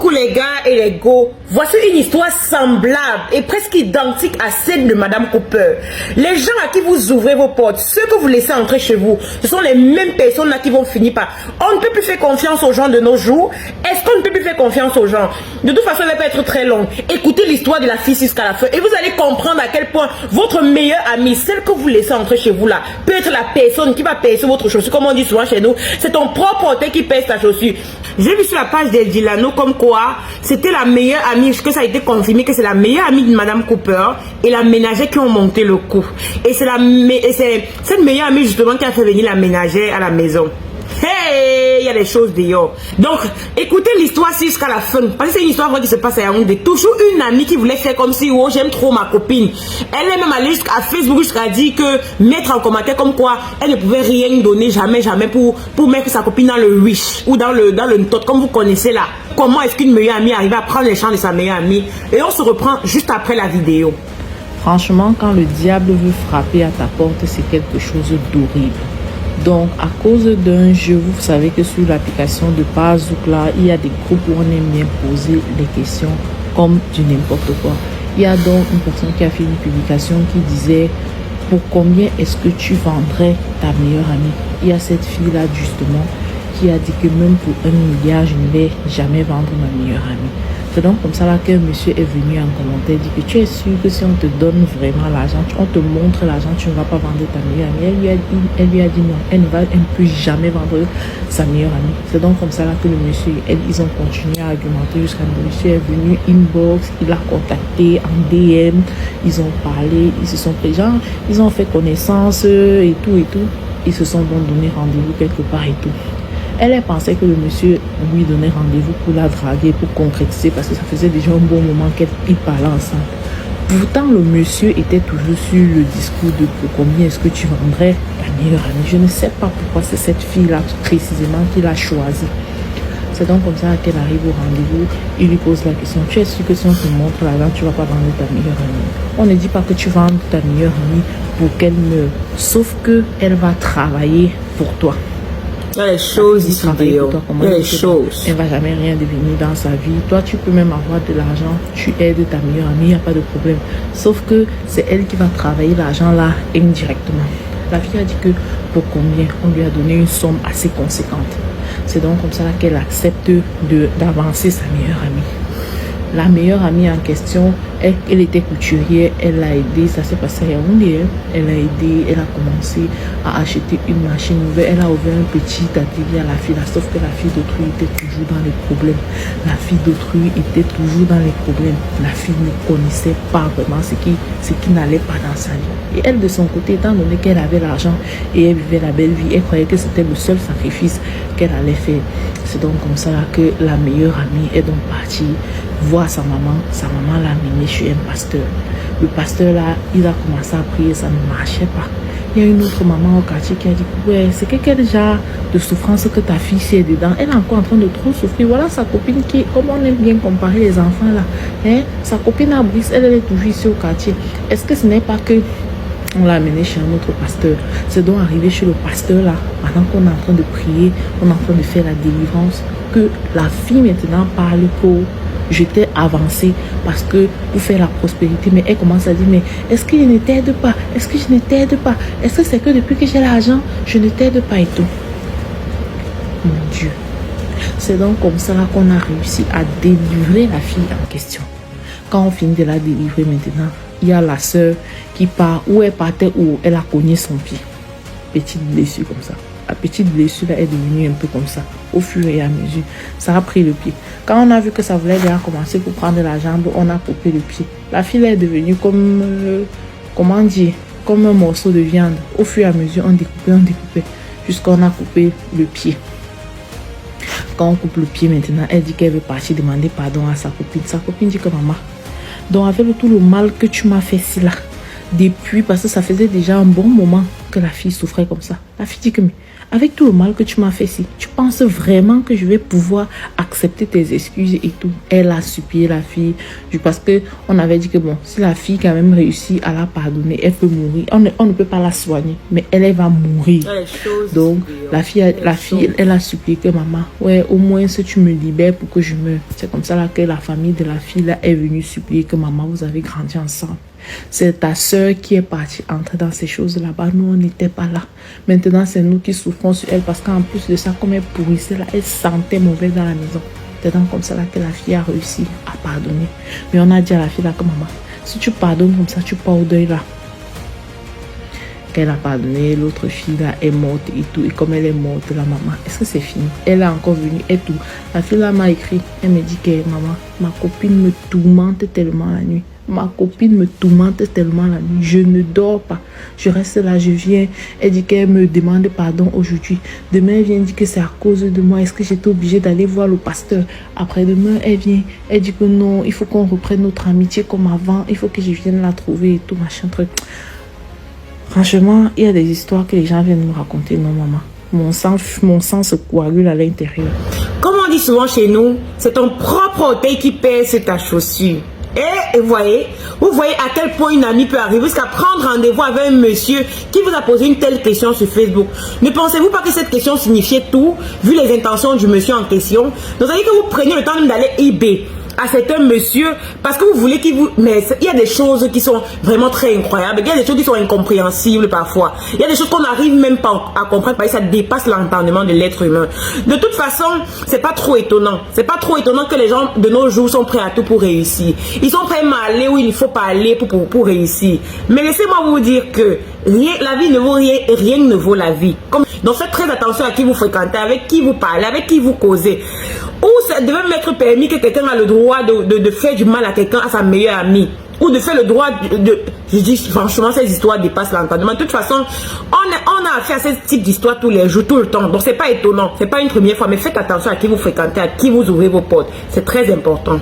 Coucou les gars et les go, voici une histoire semblable et presque identique à celle de Madame Cooper. Les gens à qui vous ouvrez vos portes, ceux que vous laissez entrer chez vous, ce sont les mêmes personnes là qui vont finir par... On ne peut plus faire confiance aux gens de nos jours. Est-ce qu'on ne peut plus faire confiance aux gens? De toute façon, elle ne va pas être très longue. Écoutez l'histoire de la fille jusqu'à la fin et vous allez comprendre à quel point votre meilleure amie, celle que vous laissez entrer chez vous là, peut être la personne qui va percer votre chaussure. Comme on dit souvent chez nous, c'est ton propre hôtel qui pèse ta chaussure. J'ai vu sur la page d'El Dilano comme quoi c'était la meilleure amie, que ça a été confirmé que c'est la meilleure amie de Madame Cooper et la ménagère qui ont monté le coup. Et c'est cette meilleure amie justement qui a fait venir la ménagère à la maison. Hey, il y a des choses dehors. Donc, écoutez l'histoire jusqu'à la fin. Parce que c'est une histoire vraie qui se passe à Yaoundé. Toujours une amie qui voulait faire comme si, oh, j'aime trop ma copine. Elle est même allée jusqu'à Facebook jusqu'à dire que, mettre en commentaire comme quoi, elle ne pouvait rien donner, jamais pour mettre sa copine dans le wish ou dans le tot, comme vous connaissez là. Comment est-ce qu'une meilleure amie arrive à prendre les champs de sa meilleure amie? Et on se reprend juste après la vidéo. Franchement, quand le diable veut frapper à ta porte, c'est quelque chose d'horrible. Donc, à cause d'un jeu, vous savez que sur l'application de Pazouk, là, il y a des groupes où on aime bien poser des questions comme du n'importe quoi. Il y a donc une personne qui a fait une publication qui disait « Pour combien est-ce que tu vendrais ta meilleure amie ?» Il y a cette fille-là, justement, qui a dit que même pour 1 milliard, je ne vais jamais vendre ma meilleure amie. C'est donc comme ça là qu'un monsieur est venu en commentaire, dit que tu es sûr que si on te donne vraiment l'argent, on te montre l'argent, tu ne vas pas vendre ta meilleure amie. Elle lui a dit non, elle ne va plus jamais vendre sa meilleure amie. C'est donc comme ça là que le monsieur, ils ont continué à argumenter jusqu'à le monsieur est venu inbox, il a contacté en DM, ils ont parlé, ils se sont pris genre, ils ont fait connaissance et tout, ils se sont donc donné rendez-vous quelque part et tout. Elle pensait que le monsieur lui donnait rendez-vous pour la draguer, pour concrétiser, parce que ça faisait déjà un bon moment qu'ils parlaient ensemble. Pourtant, le monsieur était toujours sur le discours de pour combien est-ce que tu vendrais ta meilleure amie. Je ne sais pas pourquoi c'est cette fille-là précisément qu'il a choisi. C'est donc comme ça qu'elle arrive au rendez-vous. Il lui pose la question, tu es sûr que si on te montre l'argent, tu ne vas pas vendre ta meilleure amie? On ne dit pas que tu vends ta meilleure amie pour qu'elle meure, sauf qu'elle va travailler pour toi. Il y a des choses ici dehors. Il y a des choses. Elle ne va jamais rien devenir dans sa vie. Toi, tu peux même avoir de l'argent. Tu aides ta meilleure amie, il n'y a pas de problème. Sauf que c'est elle qui va travailler l'argent là indirectement. La fille a dit que pour combien? On lui a donné une somme assez conséquente. C'est donc comme ça qu'elle accepte d'avancer sa meilleure amie. La meilleure amie en question, elle était couturière, elle l'a aidé, ça s'est passé à Yaoundé, elle l'a aidé, elle a commencé à acheter une machine nouvelle, elle a ouvert un petit atelier à la fille, là, sauf que la fille d'autrui était toujours dans les problèmes. La fille d'autrui était toujours dans les problèmes. La fille ne connaissait pas vraiment ce qui n'allait pas dans sa vie. Et elle, de son côté, étant donné qu'elle avait l'argent et elle vivait la belle vie, elle croyait que c'était le seul sacrifice qu'elle allait faire. C'est donc comme ça que la meilleure amie est donc partie voir sa maman l'a amenée chez un pasteur. Le pasteur là, il a commencé à prier, ça ne marchait pas. Il y a une autre maman au quartier qui a dit, ouais, c'est quel genre de souffrance que ta fille c'est dedans? Elle est encore en train de trop souffrir. Voilà sa copine qui, comme on aime bien comparer les enfants là, hein? Sa copine à Brice, elle est toujours ici au quartier. Est-ce que ce n'est pas que on l'a amené chez un autre pasteur? C'est donc arrivé chez le pasteur là, pendant qu'on est en train de prier, on est en train de faire la délivrance, que la fille maintenant parle pour j'étais avancée parce que pour faire la prospérité, mais elle commence à dire, mais est-ce que je ne t'aide pas? Est-ce que je ne t'aide pas? Est-ce que c'est que depuis que j'ai l'argent, je ne t'aide pas et tout? Mon Dieu. C'est donc comme ça qu'on a réussi à délivrer la fille en question. Quand on finit de la délivrer maintenant, il y a la sœur qui part où elle partait, où elle a cogné son pied. Petite blessure comme ça. La petite blessure là est devenue un peu comme ça. Au fur et à mesure, ça a pris le pied. Quand on a vu que ça voulait déjà commencer pour prendre la jambe, on a coupé le pied. La fille est devenue comme, comment dire, comme un morceau de viande. Au fur et à mesure, on découpait, jusqu'à on a coupé le pied. Quand on coupe le pied maintenant, elle dit qu'elle veut partir demander pardon à sa copine. Sa copine dit que maman, donc avec tout le mal que tu m'as fait si là, depuis, parce que ça faisait déjà un bon moment que la fille souffrait comme ça. La fille dit que, mais avec tout le mal que tu m'as fait, si tu penses vraiment que je vais pouvoir accepter tes excuses et tout. Elle a supplié la fille, parce que on avait dit que bon, si la fille quand même réussit à la pardonner, elle peut mourir. On ne peut pas la soigner, mais elle va mourir. Donc la fille, elle a supplié que maman, ouais, au moins si tu me libères pour que je meure. C'est comme ça là que la famille de la fille là est venue supplier que maman, vous avez grandi ensemble. C'est ta soeur qui est partie entrer dans ces choses là-bas. Nous, on n'était pas là. Maintenant, c'est nous qui souffrons sur elle parce qu'en plus de ça, comme elle pourrissait là, elle sentait mauvais dans la maison. C'est donc comme ça là que la fille a réussi à pardonner. Mais on a dit à la fille là que maman, si tu pardonnes comme ça, tu pars au deuil là. Qu'elle a pardonné, l'autre fille là est morte et tout. Et comme elle est morte, la maman, est-ce que c'est fini? Elle est encore venue et tout. La fille là m'a écrit, elle me dit que maman, ma copine me tourmente tellement la nuit. Ma copine me tourmente tellement la nuit. Je ne dors pas. Je reste là, je viens. Elle dit qu'elle me demande pardon aujourd'hui. Demain, elle vient dire que c'est à cause de moi. Est-ce que j'étais obligée d'aller voir le pasteur? Après-demain, elle vient. Elle dit que non, il faut qu'on reprenne notre amitié comme avant. Il faut que je vienne la trouver et tout, machin, truc. Franchement, il y a des histoires que les gens viennent me raconter. Non, maman. Mon sang se coagule à l'intérieur. Comme on dit souvent chez nous, c'est ton propre orteil qui pèse ta chaussure. Et vous voyez à quel point une amie peut arriver jusqu'à prendre rendez-vous avec un monsieur qui vous a posé une telle question sur Facebook. Ne pensez-vous pas que cette question signifiait tout, vu les intentions du monsieur en question? Donc, ça veut dire que vous prenez le temps d'aller eBay à cet homme monsieur parce que vous voulez qu'il vous... Mais il y a des choses qui sont vraiment très incroyables. Il y a des choses qui sont incompréhensibles parfois. Il y a des choses qu'on n'arrive même pas à comprendre parce que ça dépasse l'entendement de l'être humain. De toute façon, c'est pas trop étonnant. C'est pas trop étonnant que les gens de nos jours sont prêts à tout pour réussir. Ils sont prêts à aller où il ne faut pas aller pour réussir. Mais laissez-moi vous dire que la vie ne vaut rien, rien ne vaut la vie. Donc faites très attention à qui vous fréquentez, avec qui vous parlez, avec qui vous causez. Ou ça devait m'être permis que quelqu'un a le droit de faire du mal à quelqu'un, à sa meilleure amie. Ou de faire le droit je dis franchement, ces histoires dépassent l'entendement. De toute façon, on a affaire à ce type d'histoire tous les jours, tout le temps. Donc c'est pas étonnant, c'est pas une première fois. Mais faites attention à qui vous fréquentez, à qui vous ouvrez vos portes. C'est très important.